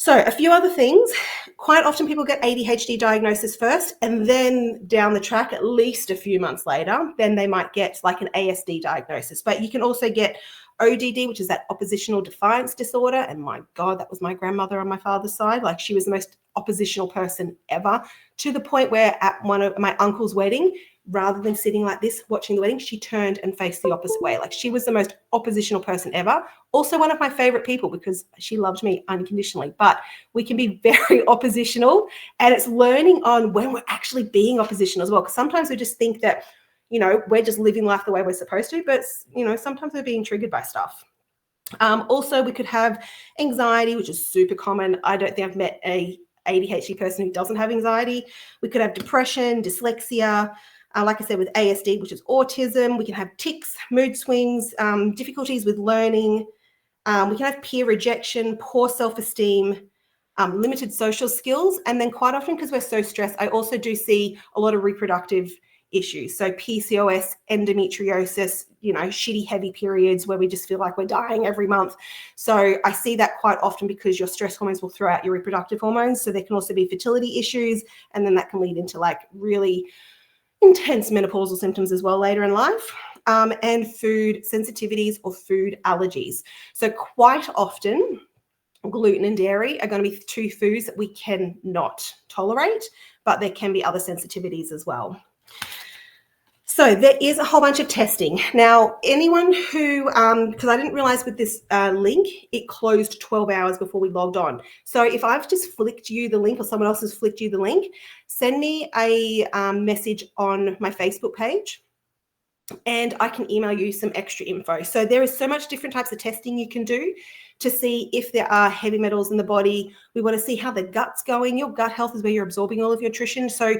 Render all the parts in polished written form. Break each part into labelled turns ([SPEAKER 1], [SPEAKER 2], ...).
[SPEAKER 1] So a few other things. Quite often people get ADHD diagnosis first, and then down the track, at least a few months later, then they might get like an ASD diagnosis. But you can also get ODD, which is that oppositional defiance disorder. And my God, that was my grandmother on my father's side. Like, she was the most oppositional person ever, to the point where at one of my uncle's wedding, rather than sitting like this watching the wedding, she turned and faced the opposite way. Like, she was the most oppositional person ever. Also one of my favorite people, because she loved me unconditionally. But we can be very oppositional, and it's learning on when we're actually being oppositional as well. Because sometimes we just think that, you know, we're just living life the way we're supposed to, but, you know, sometimes we're being triggered by stuff. Also, we could have anxiety, which is super common. I don't think I've met a ADHD person who doesn't have anxiety. We could have depression, dyslexia, like I said, with ASD, which is autism. We can have tics, mood swings, difficulties with learning. We can have peer rejection, poor self-esteem, limited social skills. And then quite often, because we're so stressed, I also do see a lot of reproductive issues. So PCOS, endometriosis, you know, shitty heavy periods where we just feel like we're dying every month. So I see that quite often because your stress hormones will throw out your reproductive hormones. So there can also be fertility issues, and then that can lead into like really intense menopausal symptoms as well later in life, and food sensitivities or food allergies. So quite often, gluten and dairy are going to be two foods that we cannot tolerate, but there can be other sensitivities as well. So there is a whole bunch of testing. Now, anyone who, because I didn't realize with this link, it closed 12 hours before we logged on. So if I've just flicked you the link, or someone else has flicked you the link, send me a message on my Facebook page, and I can email you some extra info. So there is so much different types of testing you can do to see if there are heavy metals in the body. We want to see how the gut's going. Your gut health is where you're absorbing all of your nutrition. So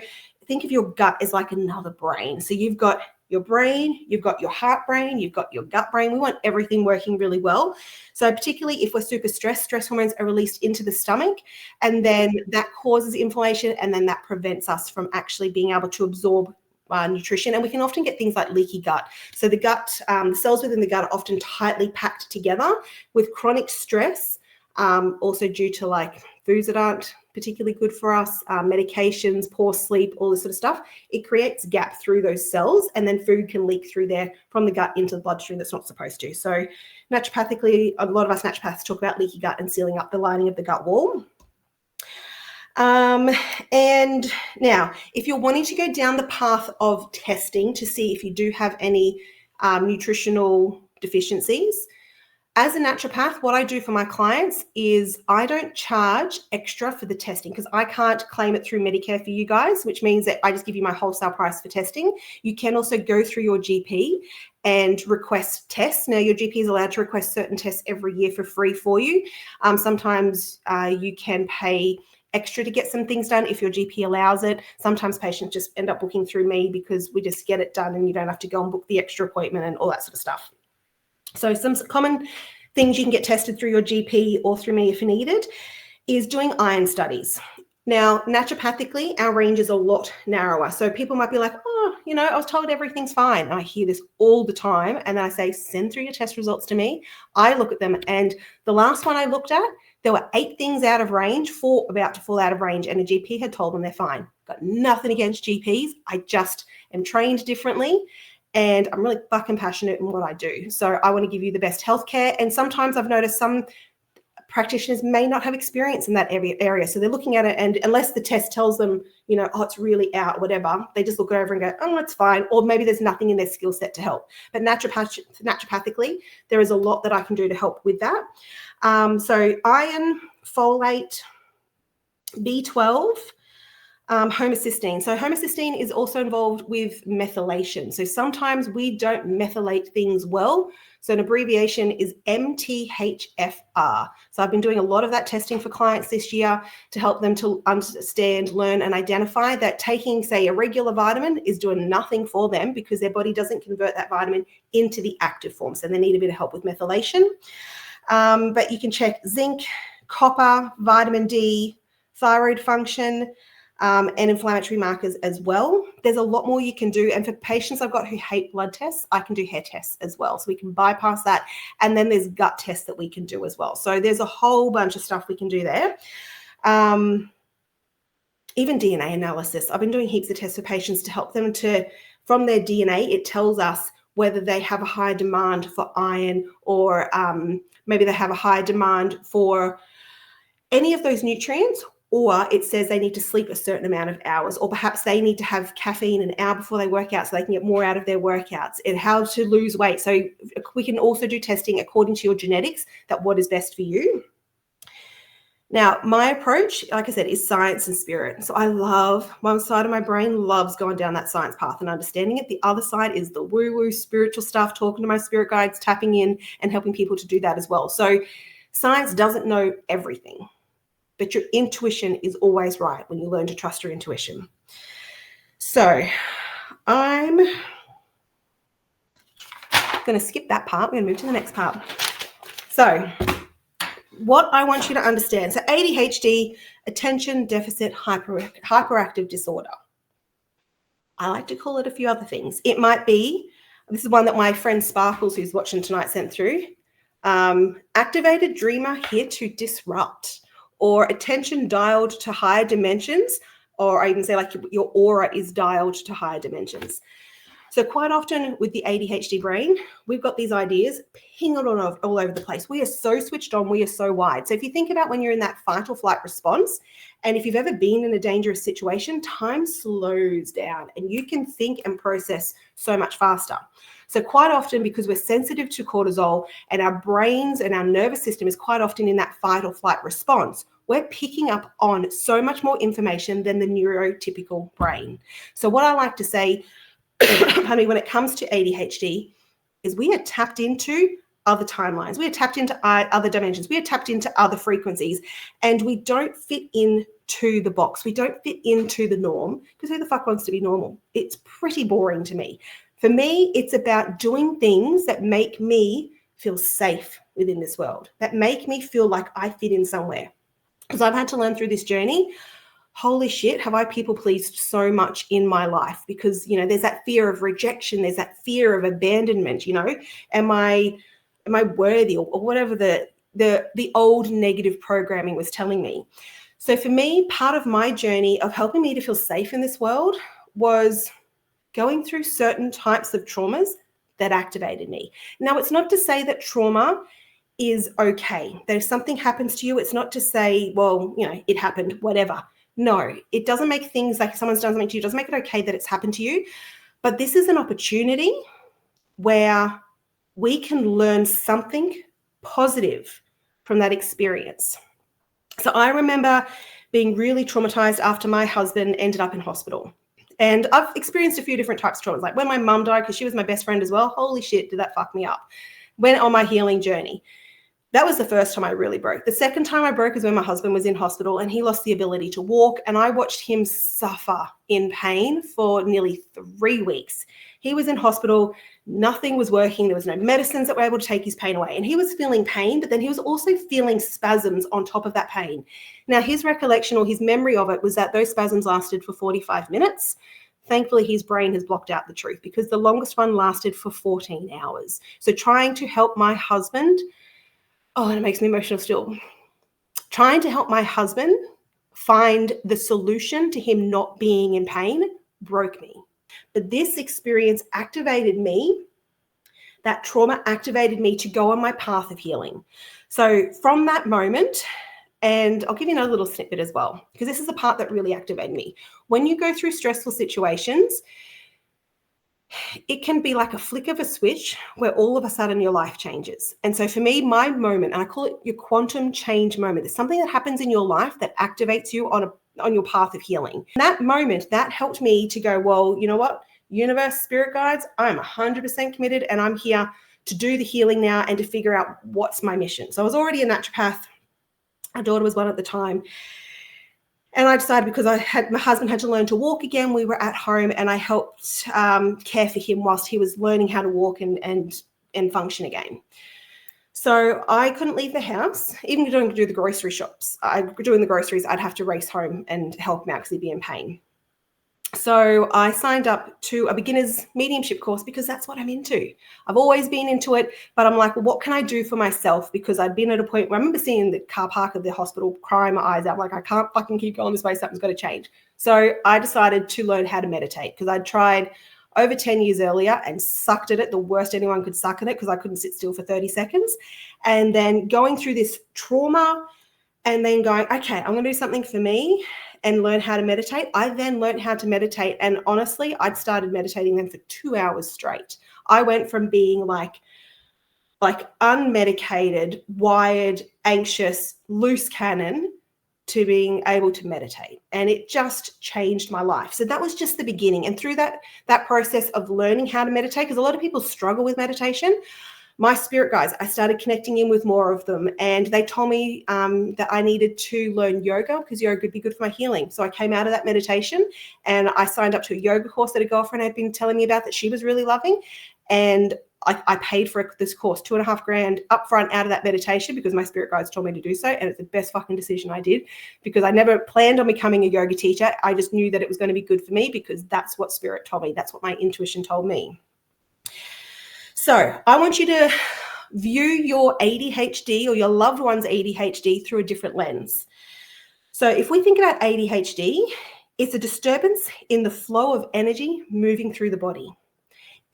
[SPEAKER 1] think of your gut as like another brain. So you've got your brain, you've got your heart brain, you've got your gut brain. We want everything working really well. So particularly if we're super stressed, stress hormones are released into the stomach, and then that causes inflammation, and then that prevents us from actually being able to absorb nutrition. And we can often get things like leaky gut. So the gut, the cells within the gut are often tightly packed together with chronic stress, also due to like foods that aren't particularly good for us, medications, poor sleep, all this sort of stuff. It creates gap through those cells, and then food can leak through there from the gut into the bloodstream that's not supposed to. So naturopathically, a lot of us naturopaths talk about leaky gut and sealing up the lining of the gut wall. And now, if you're wanting to go down the path of testing to see if you do have any nutritional deficiencies, as a naturopath, what I do for my clients is I don't charge extra for the testing, because I can't claim it through Medicare for you guys, which means that I just give you my wholesale price for testing. You can also go through your GP and request tests. Now, your GP is allowed to request certain tests every year for free for you. Sometimes you can pay extra to get some things done if your GP allows it. Sometimes patients just end up booking through me because we just get it done and you don't have to go and book the extra appointment and all that sort of stuff. So some common things you can get tested through your GP or through me if needed is doing iron studies. Now, naturopathically, our range is a lot narrower. So people might be like, oh, you know, I was told everything's fine. And I hear this all the time. And then I say, send through your test results to me. I look at them. And the last one I looked at, there were 8 things out of range, 4 about to fall out of range. And a GP had told them they're fine. Got nothing against GPs. I just am trained differently. And I'm really fucking passionate in what I do. So I want to give you the best healthcare. And sometimes I've noticed some practitioners may not have experience in that area. So they're looking at it, and unless the test tells them, you know, oh, it's really out, whatever, they just look over and go, oh, it's fine. Or maybe there's nothing in their skill set to help. But naturopathically, there is a lot that I can do to help with that. So iron, folate, B12, homocysteine. So homocysteine is also involved with methylation. So sometimes we don't methylate things well. So an abbreviation is MTHFR. So I've been doing a lot of that testing for clients this year to help them to understand, learn, and identify that taking, say, a regular vitamin is doing nothing for them because their body doesn't convert that vitamin into the active form. So they need a bit of help with methylation. But you can check zinc, copper, vitamin D, thyroid function, and inflammatory markers as well. There's a lot more you can do. And for patients I've got who hate blood tests, I can do hair tests as well. So we can bypass that. And then there's gut tests that we can do as well. So there's a whole bunch of stuff we can do there. Even DNA analysis. I've been doing heaps of tests for patients to help them to, from their DNA, it tells us whether they have a high demand for iron, or maybe they have a high demand for any of those nutrients, or it says they need to sleep a certain amount of hours, or perhaps they need to have caffeine an hour before they work out so they can get more out of their workouts, and how to lose weight. So we can also do testing according to your genetics, that what is best for you. Now, my approach, like I said, is science and spirit. So I love, one side of my brain loves going down that science path and understanding it. The other side is the woo-woo spiritual stuff, talking to my spirit guides, tapping in and helping people to do that as well. So science doesn't know everything, but your intuition is always right when you learn to trust your intuition. So I'm going to skip that part. We're going to move to the next part. So what I want you to understand, so ADHD, attention deficit hyperactive disorder. I like to call it a few other things. It might be, this is one that my friend Sparkles, who's watching tonight, sent through, activated dreamer here to disrupt, or attention dialed to higher dimensions, or I even say like your aura is dialed to higher dimensions. So quite often with the ADHD brain, we've got these ideas pinging all over the place. We are so switched on, we are so wide. So if you think about when you're in that fight or flight response, and if you've ever been in a dangerous situation, time slows down and you can think and process so much faster. So quite often, because we're sensitive to cortisol and our brains and our nervous system is quite often in that fight or flight response, we're picking up on so much more information than the neurotypical brain. So what I like to say, when it comes to ADHD, is we are tapped into other timelines. We are tapped into other dimensions. We are tapped into other frequencies, and we don't fit into the box. We don't fit into the norm, because who the fuck wants to be normal? It's pretty boring to me. For me, it's about doing things that make me feel safe within this world, that make me feel like I fit in somewhere. Because I've had to learn through this journey, holy shit, have I people pleased so much in my life? Because, you know, there's that fear of rejection. There's that fear of abandonment, you know, am I worthy, or whatever the old negative programming was telling me. So for me, part of my journey of helping me to feel safe in this world was going through certain types of traumas that activated me. Now, it's not to say that trauma is okay. That if something happens to you, it's not to say, well, you know, it happened, whatever. No, it doesn't make things, like if someone's done something to you, it doesn't make it okay that it's happened to you. But this is an opportunity where we can learn something positive from that experience. So I remember being really traumatized after my husband ended up in hospital. And I've experienced a few different types of traumas. Like when my mum died, because she was my best friend as well, holy shit, did that fuck me up. Went on my healing journey. That was the first time I really broke. The second time I broke is when my husband was in hospital and he lost the ability to walk, and I watched him suffer in pain for nearly 3 weeks. He was in hospital, nothing was working, there was no medicines that were able to take his pain away, and he was feeling pain, but then he was also feeling spasms on top of that pain. Now, his recollection or his memory of it was that those spasms lasted for 45 minutes. Thankfully, his brain has blocked out the truth, because the longest one lasted for 14 hours. So trying to help my husband, oh, and it makes me emotional still. Trying to help my husband find the solution to him not being in pain broke me. But this experience activated me. That trauma activated me to go on my path of healing. So from that moment, and I'll give you another little snippet as well, because this is the part that really activated me. When you go through stressful situations, it can be like a flick of a switch where all of a sudden your life changes. And so for me, my moment, and I call it your quantum change moment, there's something that happens in your life that activates you on your path of healing. That moment, that helped me to go, well, you know what, universe, spirit guides, I'm 100% committed, and I'm here to do the healing now and to figure out what's my mission. So I was already a naturopath. Our daughter was one at the time. And I decided, because my husband had to learn to walk again, we were at home, and I helped care for him whilst he was learning how to walk and function again. So I couldn't leave the house, even doing the grocery shops. Doing the groceries, I'd have to race home and help him out because he'd be in pain. So I signed up to a beginner's mediumship course because that's what I'm into. I've always been into it, but I'm like, well, what can I do for myself? Because I'd been at a point where I remember seeing the car park of the hospital, crying my eyes out. I'm like, I can't fucking keep going this way. Something's got to change. So I decided to learn how to meditate because I'd tried over 10 years earlier and sucked at it, the worst anyone could suck at it because I couldn't sit still for 30 seconds. And then going through this trauma and then going, okay, I'm going to do something for me and learn how to meditate. I then learned how to meditate. And honestly, I'd started meditating then for 2 hours straight. I went from being like unmedicated, wired, anxious, loose cannon to being able to meditate. And it just changed my life. So that was just the beginning. And through that process of learning how to meditate, because a lot of people struggle with meditation, my spirit guides, I started connecting in with more of them, and they told me that I needed to learn yoga because yoga would be good for my healing. So I came out of that meditation and I signed up to a yoga course that a girlfriend had been telling me about that she was really loving. And I paid for this course, $2,500 upfront out of that meditation because my spirit guides told me to do so. And it's the best fucking decision I did because I never planned on becoming a yoga teacher. I just knew that it was going to be good for me because that's what spirit told me. That's what my intuition told me. So I want you to view your ADHD or your loved one's ADHD through a different lens. So if we think about ADHD, it's a disturbance in the flow of energy moving through the body.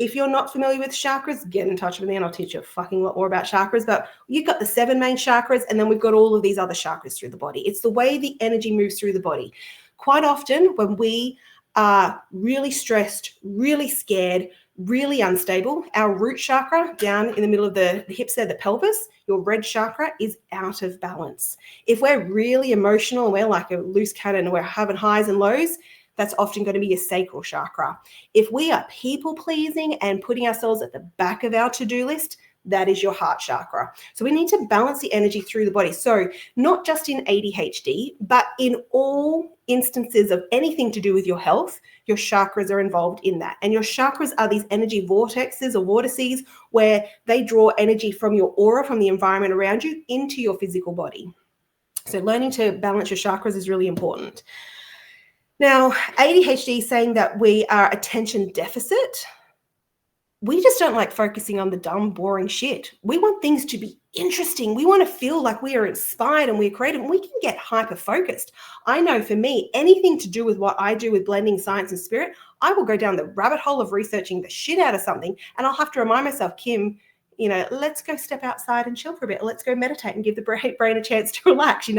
[SPEAKER 1] If you're not familiar with chakras, get in touch with me and I'll teach you a fucking lot more about chakras. But you've got the 7 main chakras and then we've got all of these other chakras through the body. It's the way the energy moves through the body. Quite often when we are really stressed, really scared, really unstable, our root chakra down in the middle of the hips there, the pelvis, your red chakra is out of balance. If we're really emotional and we're like a loose cannon and we're having highs and lows, that's often going to be your sacral chakra. If we are people pleasing and putting ourselves at the back of our to-do list, that is your heart chakra. So we need to balance the energy through the body. So not just in ADHD, but in all instances of anything to do with your health, your chakras are involved in that. And your chakras are these energy vortexes or vortices where they draw energy from your aura, from the environment around you into your physical body. So learning to balance your chakras is really important. Now, ADHD is saying that we are attention deficit. We just don't like focusing on the dumb, boring shit. We want things to be interesting. We want to feel like we are inspired and we're creative and we can get hyper-focused. I know for me, anything to do with what I do with blending science and spirit, I will go down the rabbit hole of researching the shit out of something and I'll have to remind myself, Kim, let's go step outside and chill for a bit. Let's go meditate and give the brain a chance to relax,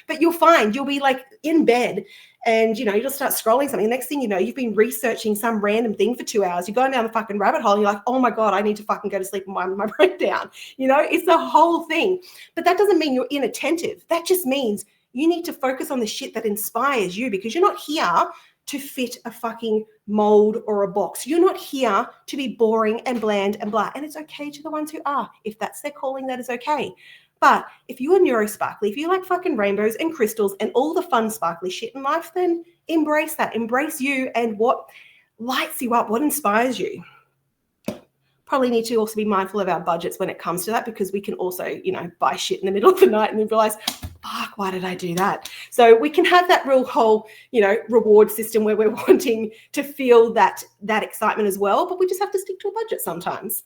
[SPEAKER 1] But you'll find you'll be like in bed and, you'll start scrolling something. Next thing you know, you've been researching some random thing for 2 hours. You're going down the fucking rabbit hole and you're like, oh my God, I need to fucking go to sleep and wind my brain down. It's the whole thing. But that doesn't mean you're inattentive. That just means you need to focus on the shit that inspires you because you're not here to fit a fucking mold or a box. You're not here to be boring and bland and blah. And it's okay to the ones who are. If that's their calling, that is okay. But if you are neurosparkly, if you like fucking rainbows and crystals and all the fun sparkly shit in life, then embrace that. Embrace you and what lights you up, what inspires you. Probably need to also be mindful of our budgets when it comes to that because we can also, buy shit in the middle of the night and then realize, fuck, why did I do that? So we can have that real whole, reward system where we're wanting to feel that excitement as well, but we just have to stick to a budget sometimes.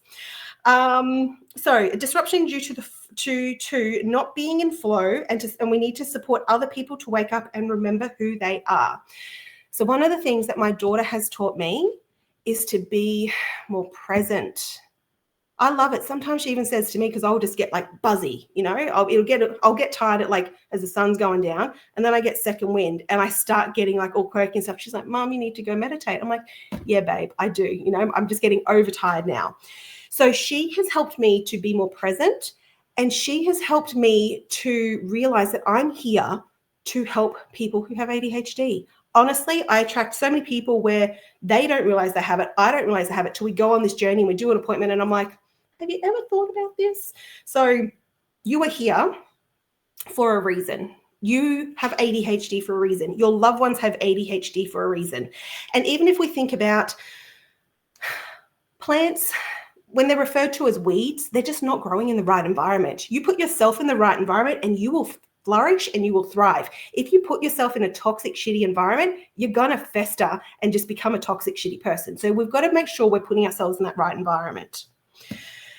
[SPEAKER 1] So a disruption due to not being in flow and we need to support other people to wake up and remember who they are. So one of the things that my daughter has taught me is to be more present. I love it. Sometimes she even says to me, because I'll just get like buzzy, I'll get tired at like as the sun's going down and then I get second wind and I start getting like all quirky and stuff. She's like, Mom, you need to go meditate. I'm like, yeah, babe, I do. I'm just getting overtired now. So she has helped me to be more present and she has helped me to realize that I'm here to help people who have ADHD. Honestly, I attract so many people where they don't realize they have it. I don't realize they have it till we go on this journey and we do an appointment and I'm like, have you ever thought about this? So you are here for a reason. You have ADHD for a reason. Your loved ones have ADHD for a reason. And even if we think about plants, when they're referred to as weeds, they're just not growing in the right environment. You put yourself in the right environment and you will flourish and you will thrive. If you put yourself in a toxic, shitty environment, you're going to fester and just become a toxic, shitty person. So we've got to make sure we're putting ourselves in that right environment.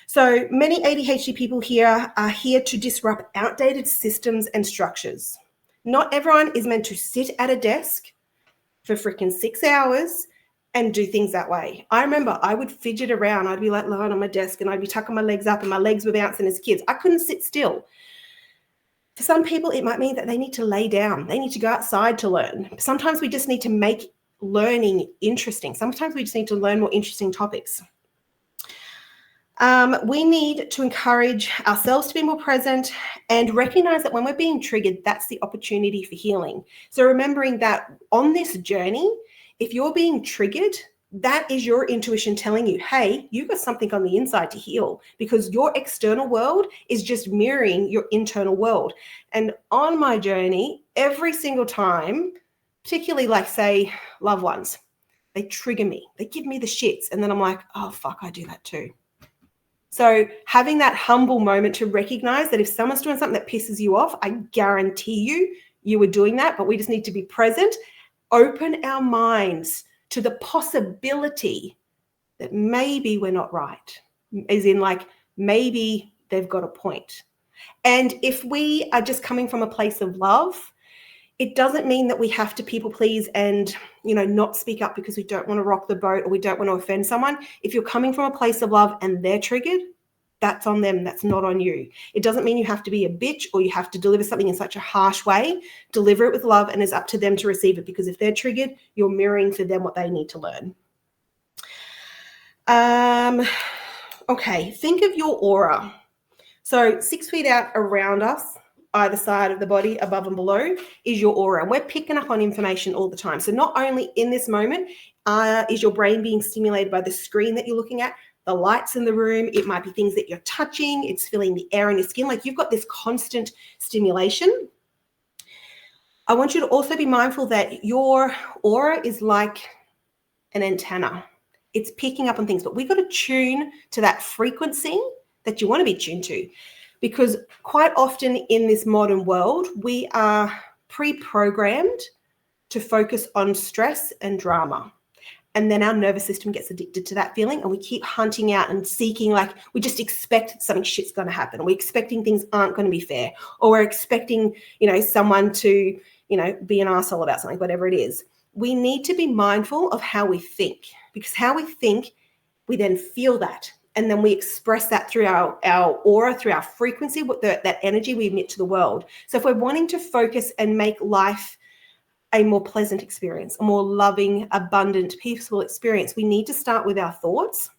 [SPEAKER 1] So many ADHD people here are here to disrupt outdated systems and structures. Not everyone is meant to sit at a desk for freaking 6 hours and do things that way. I remember I would fidget around. I'd be like lying on my desk and I'd be tucking my legs up and my legs were bouncing as kids. I couldn't sit still. For some people, it might mean that they need to lay down. They need to go outside to learn. Sometimes we just need to make learning interesting. Sometimes we just need to learn more interesting topics. We need to encourage ourselves to be more present and recognize that when we're being triggered, that's the opportunity for healing. So remembering that on this journey, if you're being triggered, that is your intuition telling you, hey, you've got something on the inside to heal, because your external world is just mirroring your internal world. And on my journey, every single time, particularly like say loved ones, they trigger me, they give me the shits. And then I'm like, oh, fuck, I do that too. So having that humble moment to recognize that if someone's doing something that pisses you off, I guarantee you were doing that, but we just need to be present, open our minds to the possibility that maybe we're not right, as in like maybe they've got a point. And if we are just coming from a place of love, it doesn't mean that we have to people please and, not speak up because we don't want to rock the boat or we don't want to offend someone. If you're coming from a place of love and they're triggered, that's on them. That's not on you. It doesn't mean you have to be a bitch or you have to deliver something in such a harsh way. Deliver it with love and it's up to them to receive it, because if they're triggered, you're mirroring for them what they need to learn. Okay, think of your aura. So 6 feet out around us, either side of the body, above and below, is your aura. And we're picking up on information all the time. So not only in this moment is your brain being stimulated by the screen that you're looking at, the lights in the room, it might be things that you're touching, it's feeling the air in your skin, like you've got this constant stimulation. I want you to also be mindful that your aura is like an antenna. It's picking up on things, but we've got to tune to that frequency that you want to be tuned to. Because quite often in this modern world, we are pre-programmed to focus on stress and drama. And then our nervous system gets addicted to that feeling and we keep hunting out and seeking, like we just expect something shit's going to happen. We're expecting things aren't going to be fair, or we're expecting, someone to, be an asshole about something, whatever it is. We need to be mindful of how we think, because how we think, we then feel that. And then we express that through our aura, through our frequency, that energy we emit to the world. So if we're wanting to focus and make life a more pleasant experience, a more loving, abundant, peaceful experience, we need to start with our thoughts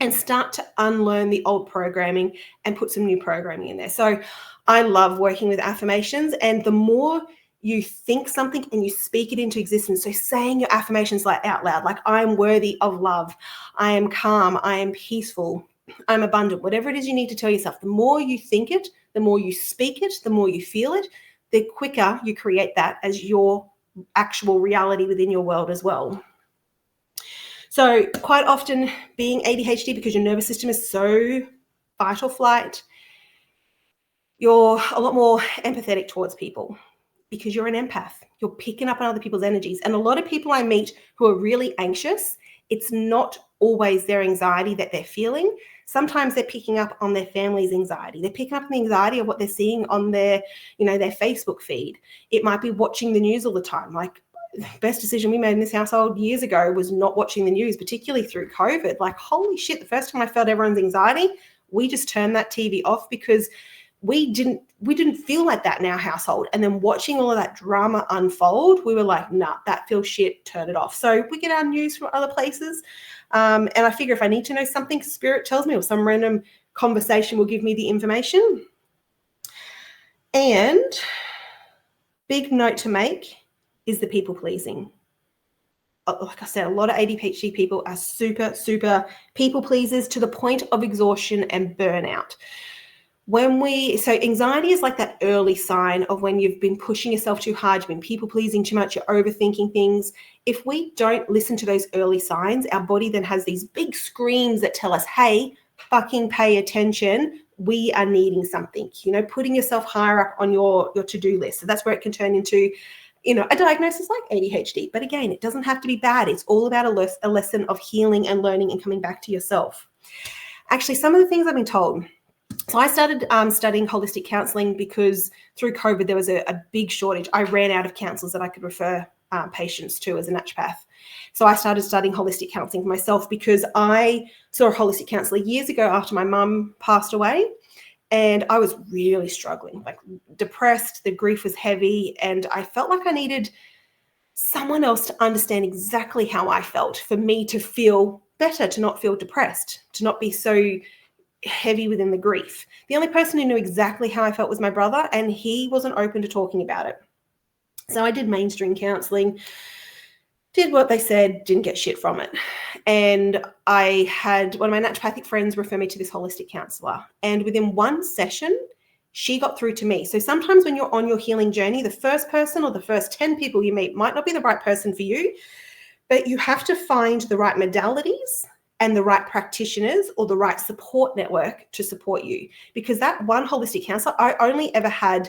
[SPEAKER 1] and start to unlearn the old programming and put some new programming in there. So I love working with affirmations, and the more you think something and you speak it into existence. So saying your affirmations like out loud, like I am worthy of love, I am calm, I am peaceful, I'm abundant, whatever it is you need to tell yourself. The more you think it, the more you speak it, the more you feel it, the quicker you create that as your actual reality within your world as well. So quite often being ADHD, because your nervous system is so fight or flight, you're a lot more empathetic towards people because you're an empath. You're picking up on other people's energies. And a lot of people I meet who are really anxious, it's not always their anxiety that they're feeling. Sometimes they're picking up on their family's anxiety. They're picking up on the anxiety of what they're seeing on their, their Facebook feed. It might be watching the news all the time. Like the best decision we made in this household years ago was not watching the news, particularly through COVID. Like, holy shit, the first time I felt everyone's anxiety, we just turned that TV off because we didn't feel like that in our household. And then watching all of that drama unfold, we were like, nah, that feels shit, turn it off. So we get our news from other places. And I figure if I need to know something, spirit tells me, or some random conversation will give me the information. And big note to make is the people pleasing. Like I said, a lot of ADHD people are super, super people pleasers to the point of exhaustion and burnout. So anxiety is like that early sign of when you've been pushing yourself too hard, you've been people pleasing too much, you're overthinking things. If we don't listen to those early signs, our body then has these big screams that tell us, hey, fucking pay attention. We are needing something, putting yourself higher up on your to-do list. So that's where it can turn into, a diagnosis like ADHD. But again, it doesn't have to be bad. It's all about a lesson of healing and learning and coming back to yourself. Actually, some of the things I've been told. So I started studying holistic counseling because through COVID, there was a big shortage. I ran out of counselors that I could refer patients to as a naturopath. So I started studying holistic counseling for myself because I saw a holistic counselor years ago after my mum passed away. And I was really struggling, like depressed, the grief was heavy, and I felt like I needed someone else to understand exactly how I felt for me to feel better, to not feel depressed, to not be so heavy within the grief. The only person who knew exactly how I felt was my brother, and he wasn't open to talking about it. So I did mainstream counseling, did what they said, didn't get shit from it. And I had one of my naturopathic friends refer me to this holistic counselor. And within one session, she got through to me. So sometimes when you're on your healing journey, the first person or the first 10 people you meet might not be the right person for you, but you have to find the right modalities and the right practitioners or the right support network to support you. Because that one holistic counselor, I only ever had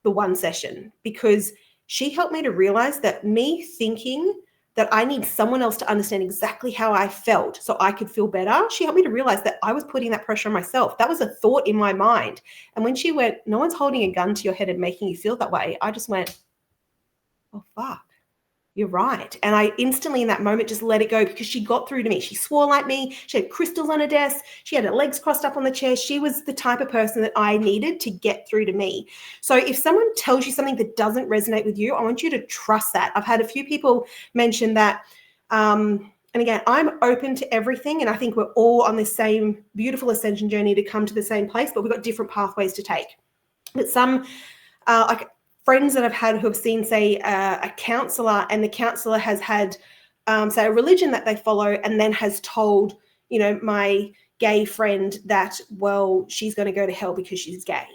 [SPEAKER 1] the one session because she helped me to realize that me thinking that I need someone else to understand exactly how I felt so I could feel better, she helped me to realize that I was putting that pressure on myself. That was a thought in my mind. And when she went, no one's holding a gun to your head and making you feel that way, I just went, oh, fuck. You're right. And I instantly in that moment just let it go because she got through to me. She swore like me. She had crystals on her desk. She had her legs crossed up on the chair. She was the type of person that I needed to get through to me. So if someone tells you something that doesn't resonate with you, I want you to trust that. I've had a few people mention that. And again, I'm open to everything. And I think we're all on the same beautiful ascension journey to come to the same place, but we've got different pathways to take. But some, like friends that I've had who have seen, say, a counselor, and the counselor has had, say, a religion that they follow, and then has told, my gay friend that, well, she's going to go to hell because she's gay.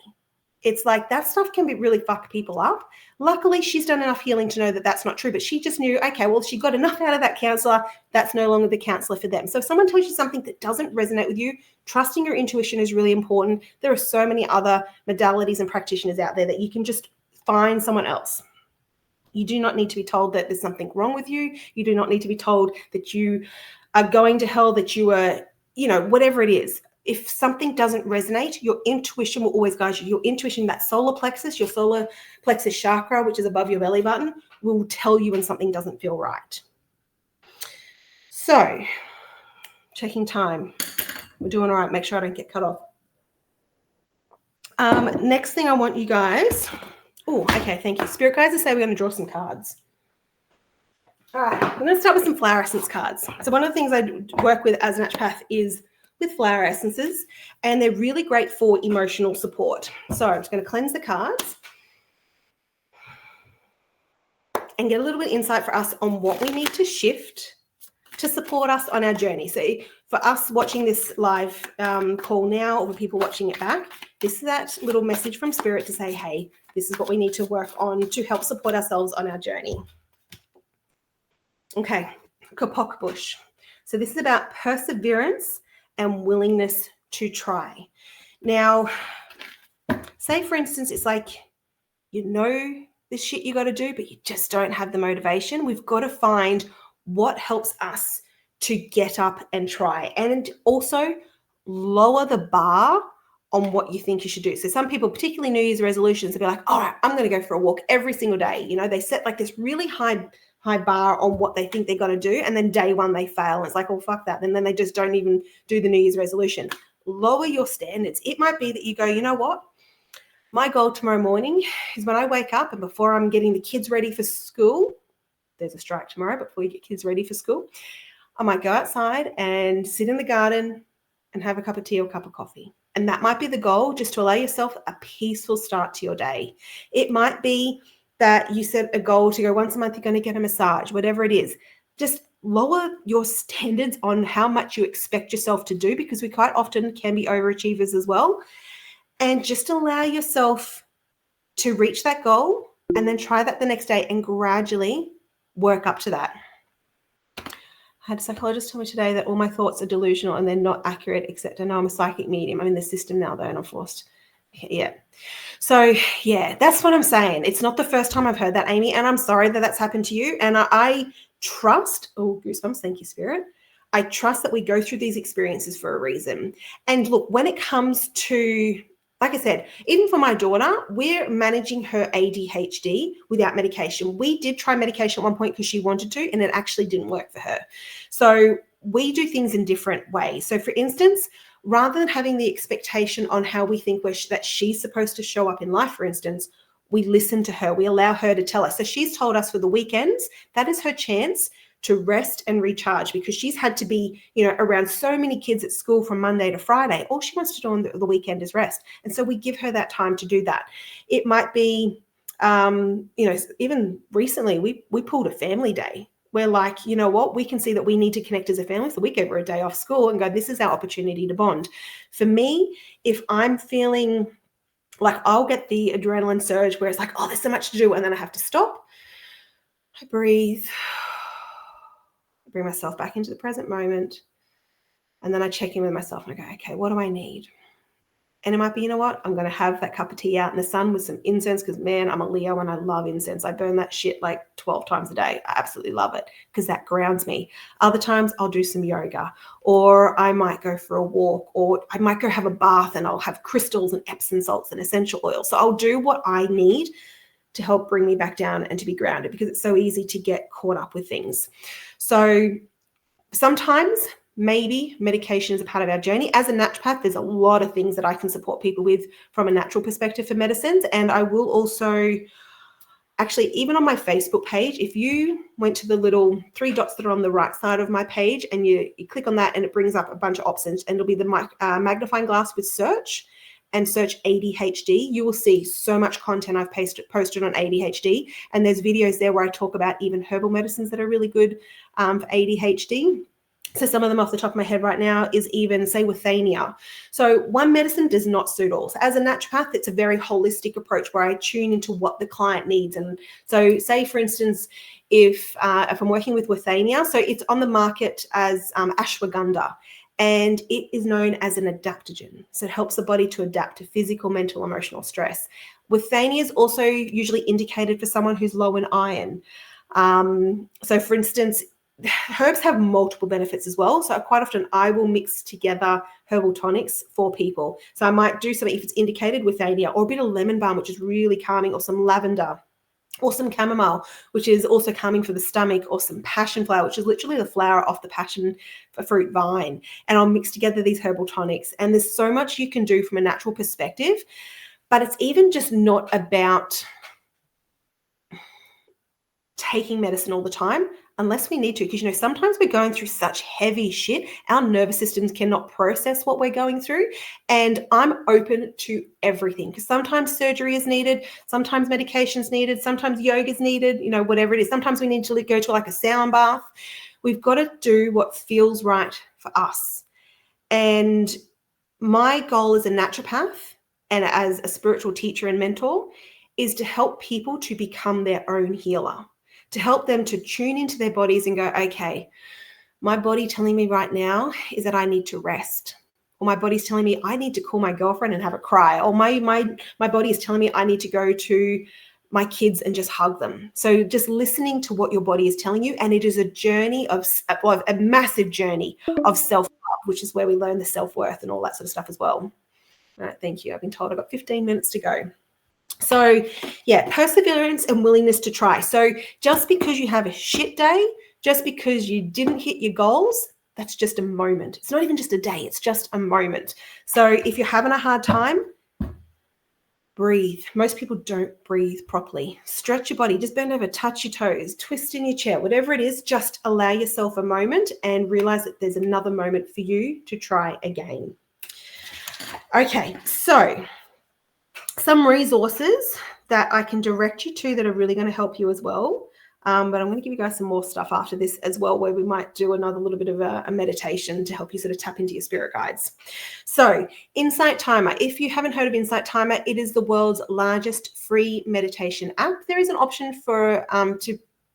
[SPEAKER 1] It's like that stuff can be really fuck people up. Luckily, she's done enough healing to know that that's not true, but she just knew, okay, well, she got enough out of that counselor. That's no longer the counselor for them. So if someone tells you something that doesn't resonate with you, trusting your intuition is really important. There are so many other modalities and practitioners out there that you can just find someone else. You do not need to be told that there's something wrong with you. You do not need to be told that you are going to hell, that you are, whatever it is. If something doesn't resonate, your intuition will always guide you. Your intuition, that solar plexus, your solar plexus chakra, which is above your belly button, will tell you when something doesn't feel right. So, checking time. We're doing all right. Make sure I don't get cut off. Next thing I want you guys... Oh, okay, thank you. Spirit guides say we're going to draw some cards. All right, I'm going to start with some flower essence cards. So one of the things I work with as a naturopath is with flower essences, and they're really great for emotional support. So I'm just going to cleanse the cards and get a little bit of insight for us on what we need to shift to support us on our journey. So for us watching this live call now, or for people watching it back, this is that little message from Spirit to say, hey, this is what we need to work on to help support ourselves on our journey. Okay, kapok bush. So this is about perseverance and willingness to try. Now, say for instance, it's like, the shit you got to do, but you just don't have the motivation. We've got to find what helps us to get up and try, and also lower the bar on what you think you should do. So some people, particularly New Year's resolutions, will be like, all right, I'm going to go for a walk every single day. They set like this really high bar on what they think they're going to do. And then day one, they fail. And it's like, oh, fuck that. And then they just don't even do the New Year's resolution. Lower your standards. It might be that you go, you know what? My goal tomorrow morning is when I wake up and before I'm getting the kids ready for school, there's a strike tomorrow, but before you get kids ready for school, I might go outside and sit in the garden and have a cup of tea or a cup of coffee. And that might be the goal, just to allow yourself a peaceful start to your day. It might be that you set a goal to go once a month, you're going to get a massage, whatever it is. Just lower your standards on how much you expect yourself to do, because we quite often can be overachievers as well. and just allow yourself to reach that goal and then try that the next day and gradually work up to that. I had a psychologist tell me today that all my thoughts are delusional and they're not accurate, except I know I'm a psychic medium. I'm in the system now, though, and I'm forced. Yeah. So, yeah, that's what I'm saying. It's not the first time I've heard that, Amy, and I'm sorry that that's happened to you. And I trust, oh, goosebumps, thank you, Spirit. I trust that we go through these experiences for a reason. And look, when it comes to, like I said, even for my daughter, we're managing her ADHD without medication. We did try medication at one point because she wanted to, and it actually didn't work for her. So we do things in different ways. So for instance, rather than having the expectation on how we think that she's supposed to show up in life, for instance, we listen to her. We allow her to tell us. So she's told us for the weekends, that is her chance to rest and recharge, because she's had to be, around so many kids at school from Monday to Friday. All she wants to do on the weekend is rest. And so we give her that time to do that. It might be, even recently we pulled a family day. We're like, you know what, we can see that we need to connect as a family. So we gave her a day off school and go, this is our opportunity to bond. For me, if I'm feeling like I'll get the adrenaline surge where it's like, oh, there's so much to do, and then I have to stop, I breathe, bring myself back into the present moment, and then I check in with myself and I go, okay, what do I need? And it might be, you know what, I'm going to have that cup of tea out in the sun with some incense, because, man, I'm a Leo and I love incense. I burn that shit like 12 times a day. I absolutely love it because that grounds me. Other times I'll do some yoga, or I might go for a walk, or I might go have a bath and I'll have crystals and Epsom salts and essential oils. So I'll do what I need to help bring me back down and to be grounded, because it's so easy to get caught up with things. So sometimes maybe medication is a part of our journey. As a naturopath, there's a lot of things that I can support people with from a natural perspective for medicines. And I will also, actually, even on my Facebook page, if you went to the little 3 dots that are on the right side of my page and you click on that, and it brings up a bunch of options, and it'll be the magnifying glass with search, and search ADHD, you will see so much content I've posted on ADHD. And there's videos there where I talk about even herbal medicines that are really good for ADHD. So some of them off the top of my head right now is even, say, withania. So one medicine does not suit all. So as a naturopath, it's a very holistic approach where I tune into what the client needs. And so say, for instance, if I'm working with withania, so it's on the market as ashwagandha, and it is known as an adaptogen. So it helps the body to adapt to physical, mental, emotional stress. Withania is also usually indicated for someone who's low in iron. So for instance, herbs have multiple benefits as well. So quite often I will mix together herbal tonics for people. So I might do something if it's indicated with withania, or a bit of lemon balm, which is really calming, or some lavender, or some chamomile, which is also calming for the stomach, or some passion flower, which is literally the flower off the passion fruit vine. And I'll mix together these herbal tonics. And there's so much you can do from a natural perspective, but it's even just not about taking medicine all the time, unless we need to, because sometimes we're going through such heavy shit, our nervous systems cannot process what we're going through. And I'm open to everything, because sometimes surgery is needed, sometimes medication is needed, sometimes yoga is needed, whatever it is. Sometimes we need to go to like a sound bath. We've got to do what feels right for us. And my goal as a naturopath and as a spiritual teacher and mentor is to help people to become their own healer, to help them to tune into their bodies and go, okay, my body telling me right now is that I need to rest. Or my body's telling me I need to call my girlfriend and have a cry. Or my body is telling me I need to go to my kids and just hug them. So just listening to what your body is telling you. And it is a journey a massive journey of self-love, which is where we learn the self-worth and all that sort of stuff as well. All right, thank you. I've been told I've got 15 minutes to go. So yeah, perseverance and willingness to try. So just because you have a shit day, just because you didn't hit your goals, that's just a moment. It's not even just a day, it's just a moment. So if you're having a hard time, breathe. Most people don't breathe properly. Stretch your body, just bend over, touch your toes, twist in your chair, whatever it is, just allow yourself a moment and realize that there's another moment for you to try again. Okay, so some resources that I can direct you to that are really going to help you as well. But I'm going to give you guys some more stuff after this as well, where we might do another little bit of a meditation to help you sort of tap into your spirit guides. So Insight Timer, if you haven't heard of Insight Timer, it is the world's largest free meditation app. There is an option for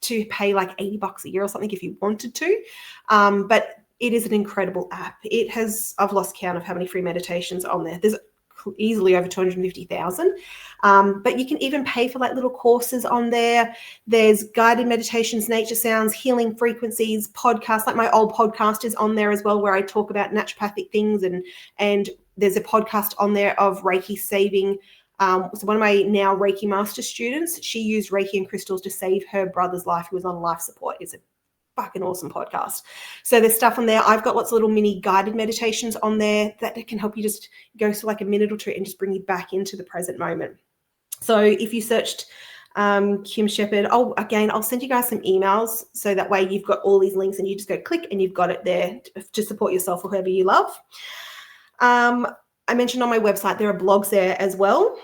[SPEAKER 1] to pay like $80 a year or something if you wanted to, but it is an incredible app. It has, I've lost count of how many free meditations on there. There's easily over 250,000. But you can even pay for like little courses on there. There's guided meditations, nature sounds, healing frequencies, podcasts. Like my old podcast is on there as well, where I talk about naturopathic things, and there's a podcast on there of Reiki saving. So one of my now Reiki master students, she used Reiki and crystals to save her brother's life who was on life support. It's a fucking awesome podcast. So there's stuff on there. I've got lots of little mini guided meditations on there that can help you just go for like a minute or two and just bring you back into the present moment. So if you searched Kim Sheppard, I'll send you guys some emails so that way you've got all these links and you just go click and you've got it there to support yourself or whoever you love. I mentioned on my website there are blogs there as well.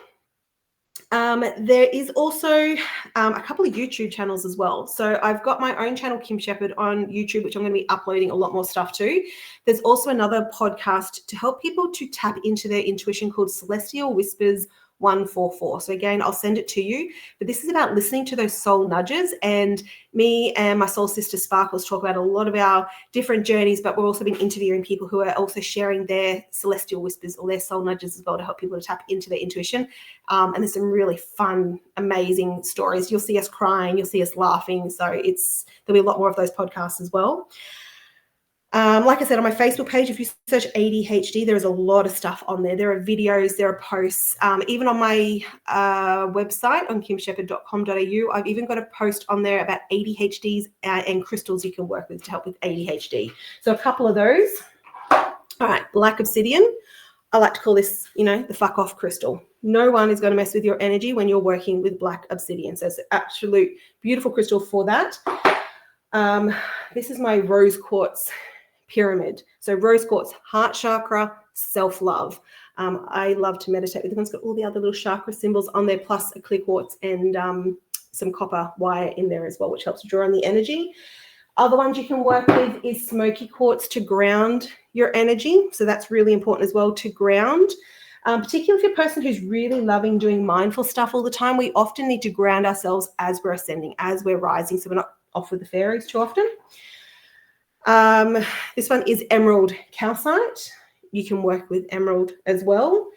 [SPEAKER 1] There is also a couple of YouTube channels as well. So I've got my own channel, Kim Sheppard, on YouTube, which I'm going to be uploading a lot more stuff to. There's also another podcast to help people to tap into their intuition called Celestial Whispers 144. So again, I'll send it to you, but this is about listening to those soul nudges, and me and my soul sister Sparkles talk about a lot of our different journeys, but we've also been interviewing people who are also sharing their celestial whispers or their soul nudges as well to help people to tap into their intuition. And there's some really fun, amazing stories. You'll see us crying, you'll see us laughing. So there'll be a lot more of those podcasts as well. Like I said, on my Facebook page, if you search ADHD, there is a lot of stuff on there. There are videos, there are posts. Even on my website on kimsheppard.com.au, I've even got a post on there about ADHDs and crystals you can work with to help with ADHD. So a couple of those. All right, black obsidian. I like to call this, the fuck off crystal. No one is going to mess with your energy when you're working with black obsidian. So it's an absolute beautiful crystal for that. This is my rose quartz pyramid. So rose quartz, heart chakra, self-love. I love to meditate with it. It's got all the other little chakra symbols on there, plus a clear quartz and some copper wire in there as well, which helps to draw on the energy. Other ones you can work with is smoky quartz to ground your energy. So that's really important as well, to ground. Particularly if you're a person who's really loving doing mindful stuff all the time, we often need to ground ourselves as we're ascending, as we're rising, so we're not off with the fairies too often. This one is emerald calcite. You can work with emerald as well.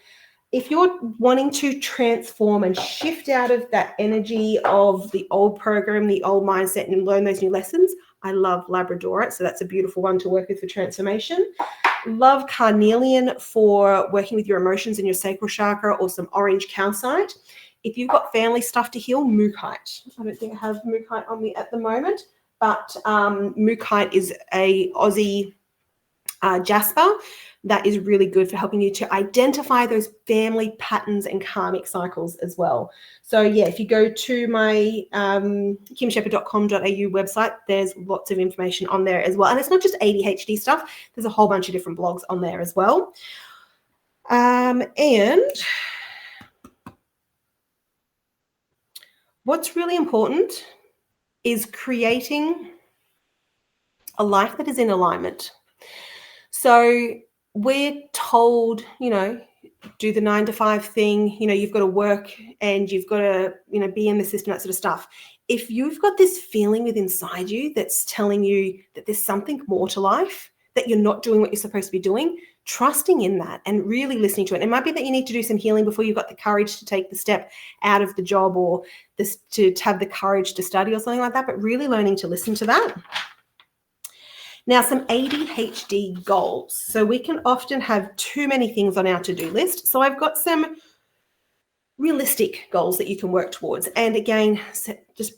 [SPEAKER 1] If you're wanting to transform and shift out of that energy of the old program, the old mindset, and learn those new lessons, I love labradorite. So that's a beautiful one to work with for transformation. Love carnelian for working with your emotions and your sacral chakra, or some orange calcite. If you've got family stuff to heal, mookaite. I don't think I have mookaite on me at the moment, but mookaite is a Aussie jasper that is really good for helping you to identify those family patterns and karmic cycles as well. So yeah, if you go to my kimsheppard.com.au website, there's lots of information on there as well. And it's not just ADHD stuff. There's a whole bunch of different blogs on there as well. And what's really important is creating a life that is in alignment. So we're told, do the 9-to-5 thing, you've got to work and you've got to, be in the system, that sort of stuff. If you've got this feeling within inside you that's telling you that there's something more to life, that you're not doing what you're supposed to be doing, trusting in that and really listening to it. It might be that you need to do some healing before you've got the courage to take the step out of the job, or to have the courage to study or something like that, but really learning to listen to that. Now, some ADHD goals. So we can often have too many things on our to-do list. So I've got some realistic goals that you can work towards. And again, just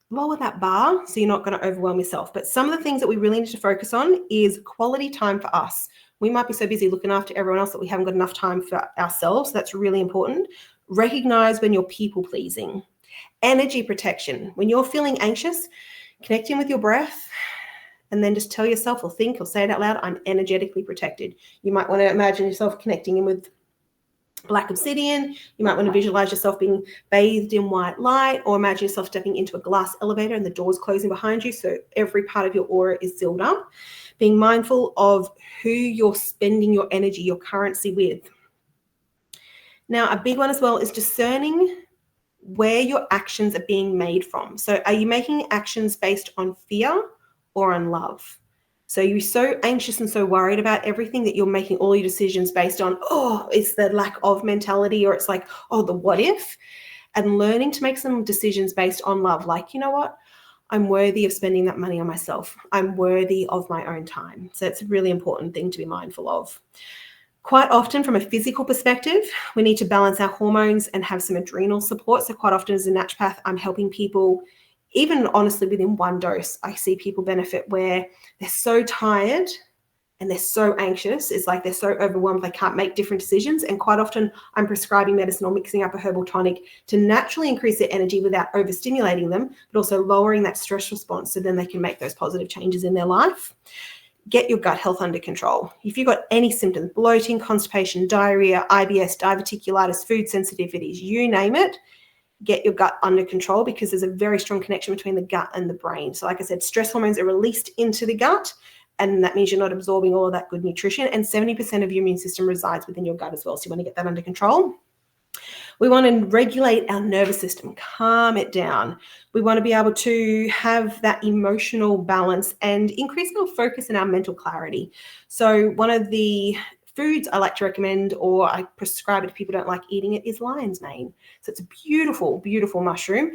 [SPEAKER 1] lower that bar so you're not going to overwhelm yourself. But some of the things that we really need to focus on is quality time for us. We might be so busy looking after everyone else that we haven't got enough time for ourselves. So that's really important. Recognize when you're people pleasing. Energy protection. When you're feeling anxious, connect in with your breath, and then just tell yourself, or think, or say it out loud, I'm energetically protected. You might want to imagine yourself connecting in with black obsidian. You might want to visualize yourself being bathed in white light, or imagine yourself stepping into a glass elevator and the doors closing behind you, so every part of your aura is sealed up. Being mindful of who you're spending your energy, your currency with. Now, a big one as well is discerning where your actions are being made from. So are you making actions based on fear or on love? So you're so anxious and so worried about everything that you're making all your decisions based on, oh, it's the lack of mentality, or it's like, oh, the what if, and learning to make some decisions based on love. Like, you know what? I'm worthy of spending that money on myself. I'm worthy of my own time. So it's a really important thing to be mindful of. Quite often, from a physical perspective, we need to balance our hormones and have some adrenal support. So quite often as a naturopath, I'm helping people, even honestly within one dose, I see people benefit where they're so tired and they're so anxious. It's like they're so overwhelmed they can't make different decisions. And quite often I'm prescribing medicine or mixing up a herbal tonic to naturally increase their energy without overstimulating them, but also lowering that stress response so then they can make those positive changes in their life. Get your gut health under control. If you've got any symptoms, bloating, constipation, diarrhea, IBS, diverticulitis, food sensitivities, you name it, get your gut under control, because there's a very strong connection between the gut and the brain. So like I said, stress hormones are released into the gut, and that means you're not absorbing all of that good nutrition. And 70% of your immune system resides within your gut as well. So you want to get that under control. We want to regulate our nervous system, calm it down. We want to be able to have that emotional balance and increase our focus and our mental clarity. So one of the foods I like to recommend, or I prescribe it if people don't like eating it, is lion's mane. So it's a beautiful, beautiful mushroom.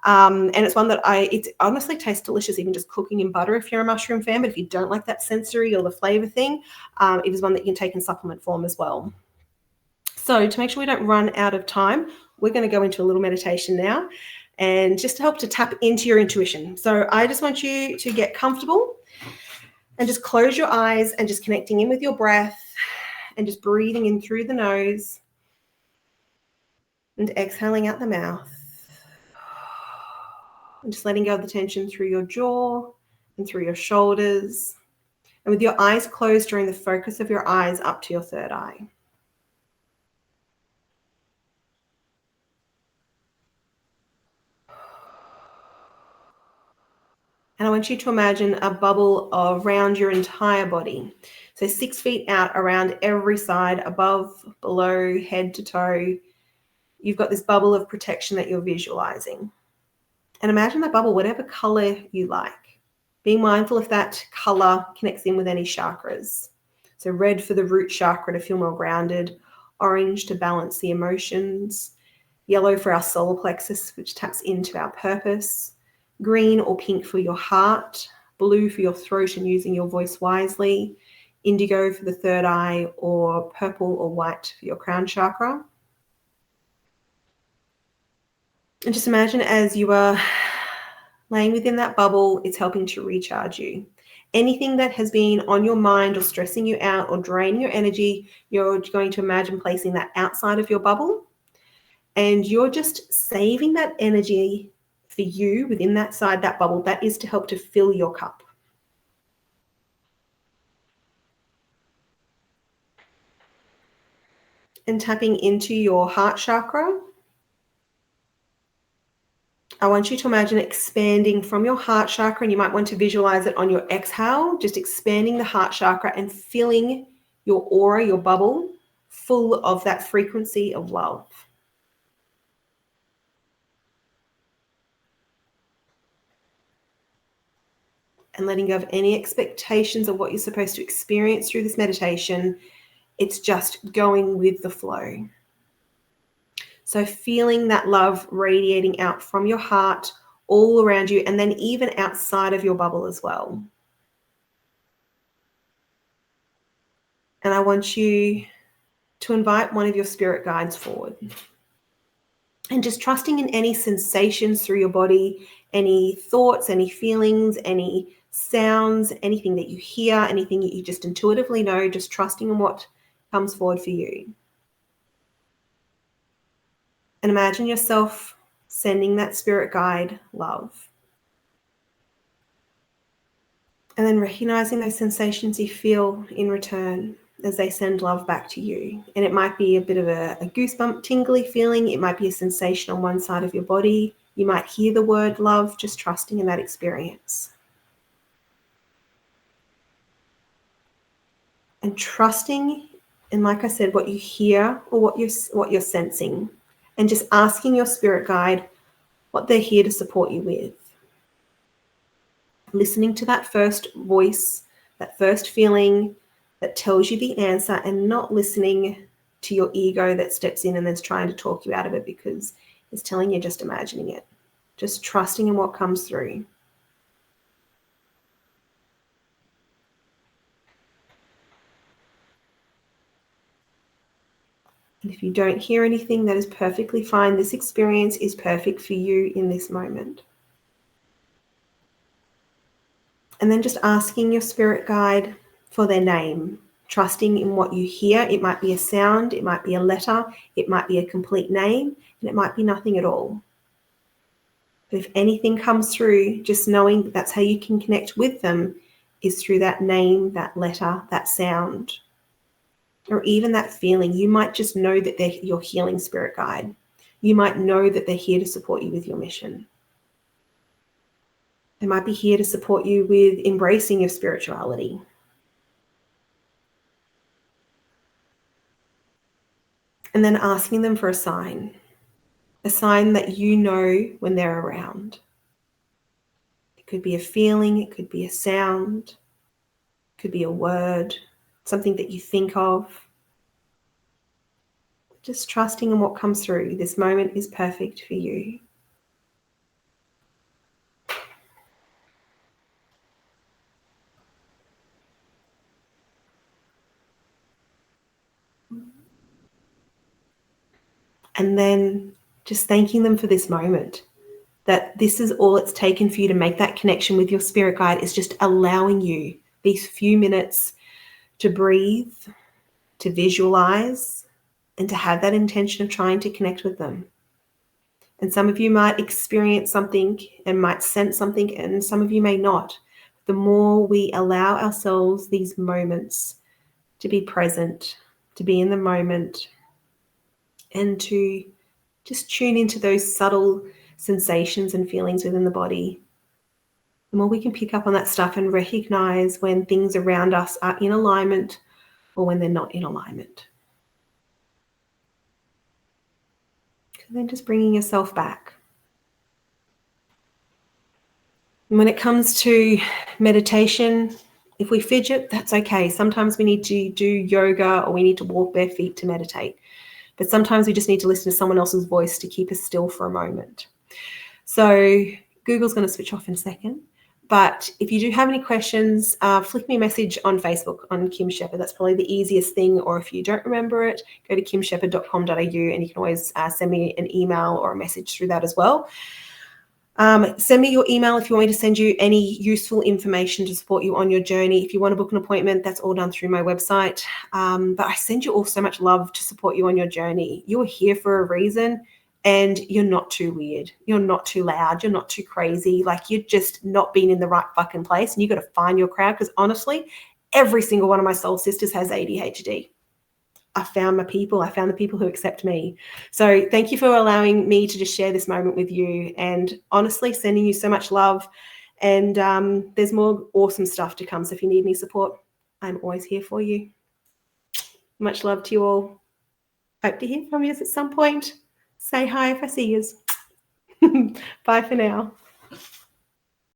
[SPEAKER 1] And it's one that it honestly tastes delicious, even just cooking in butter if you're a mushroom fan. But if you don't like that sensory or the flavor thing, it is one that you can take in supplement form as well. So to make sure we don't run out of time, we're going to go into a little meditation now, and just to help to tap into your intuition. So I just want you to get comfortable and just close your eyes and just connecting in with your breath and just breathing in through the nose and exhaling out the mouth. And just letting go of the tension through your jaw and through your shoulders. And with your eyes closed, drawing the focus of your eyes up to your third eye. And I want you to imagine a bubble around your entire body. So 6 feet out around every side, above, below, head to toe. You've got this bubble of protection that you're visualizing. And imagine that bubble, whatever color you like. Being mindful if that color connects in with any chakras. So red for the root chakra to feel more grounded, orange to balance the emotions, yellow for our solar plexus, which taps into our purpose, green or pink for your heart, blue for your throat and using your voice wisely, indigo for the third eye, or purple or white for your crown chakra. And just imagine as you are laying within that bubble, it's helping to recharge you. Anything that has been on your mind or stressing you out or draining your energy, you're going to imagine placing that outside of your bubble, and you're just saving that energy for you within that bubble. That is to help to fill your cup. And tapping into your heart chakra, I want you to imagine expanding from your heart chakra, and you might want to visualize it on your exhale, just expanding the heart chakra and filling your aura, your bubble, full of that frequency of love. And letting go of any expectations of what you're supposed to experience through this meditation. It's just going with the flow. So feeling that love radiating out from your heart all around you, and then even outside of your bubble as well. And I want you to invite one of your spirit guides forward. And just trusting in any sensations through your body, any thoughts, any feelings, any sounds, anything that you hear, anything that you just intuitively know, just trusting in what comes forward for you. And imagine yourself sending that spirit guide love. And then recognizing those sensations you feel in return. as they send love back to you. And it might be a bit of a goosebump, tingly feeling. It might be a sensation on one side of your body. You might hear the word love, just trusting in that experience. And trusting in, like I said, what you hear or what you're sensing. And just asking your spirit guide what they're here to support you with. Listening to that first voice, that first feeling that tells you the answer, and not listening to your ego that steps in and then's trying to talk you out of it because it's telling you just imagining it. Just trusting in what comes through. And if you don't hear anything, that is perfectly fine. This experience is perfect for you in this moment. And then just asking your spirit guide for their name, trusting in what you hear. It might be a sound, it might be a letter, it might be a complete name, and it might be nothing at all. But if anything comes through, just knowing that that's how you can connect with them is through that name, that letter, that sound, or even that feeling. You might just know that they're your healing spirit guide. You might know that they're here to support you with your mission. They might be here to support you with embracing your spirituality. And then asking them for a sign that you know when they're around. It could be a feeling, it could be a sound, it could be a word, something that you think of. Just trusting in what comes through. This moment is perfect for you. And then just thanking them for this moment, that this is all it's taken for you to make that connection with your spirit guide, is just allowing you these few minutes to breathe, to visualize, and to have that intention of trying to connect with them. And some of you might experience something and might sense something, and some of you may not. The more we allow ourselves these moments to be present, to be in the moment, and to just tune into those subtle sensations and feelings within the body, the more we can pick up on that stuff and recognize when things around us are in alignment or when they're not in alignment. And then just bringing yourself back. And when it comes to meditation, if we fidget, that's okay. Sometimes we need to do yoga or we need to walk bare feet to meditate. But sometimes we just need to listen to someone else's voice to keep us still for a moment. So Google's going to switch off in a second. But if you do have any questions, flick me a message on Facebook on Kim Sheppard. That's probably the easiest thing. Or if you don't remember it, go to kimsheppard.com.au and you can always send me an email or a message through that as well. Send me your email if you want me to send you any useful information to support you on your journey. If you want to book an appointment, that's all done through my website. But I send you all so much love to support you on your journey. You're here for a reason. And you're not too weird. You're not too loud. You're not too crazy. Like, you're just not being in the right fucking place. And you got to find your crowd. Because honestly, every single one of my soul sisters has ADHD. I found my people. I found the people who accept me. So thank you for allowing me to just share this moment with you. And honestly, sending you so much love. And there's more awesome stuff to come. So if you need any support, I'm always here for you. Much love to you all. Hope to hear from you at some point. Say hi if I see you. Bye for now.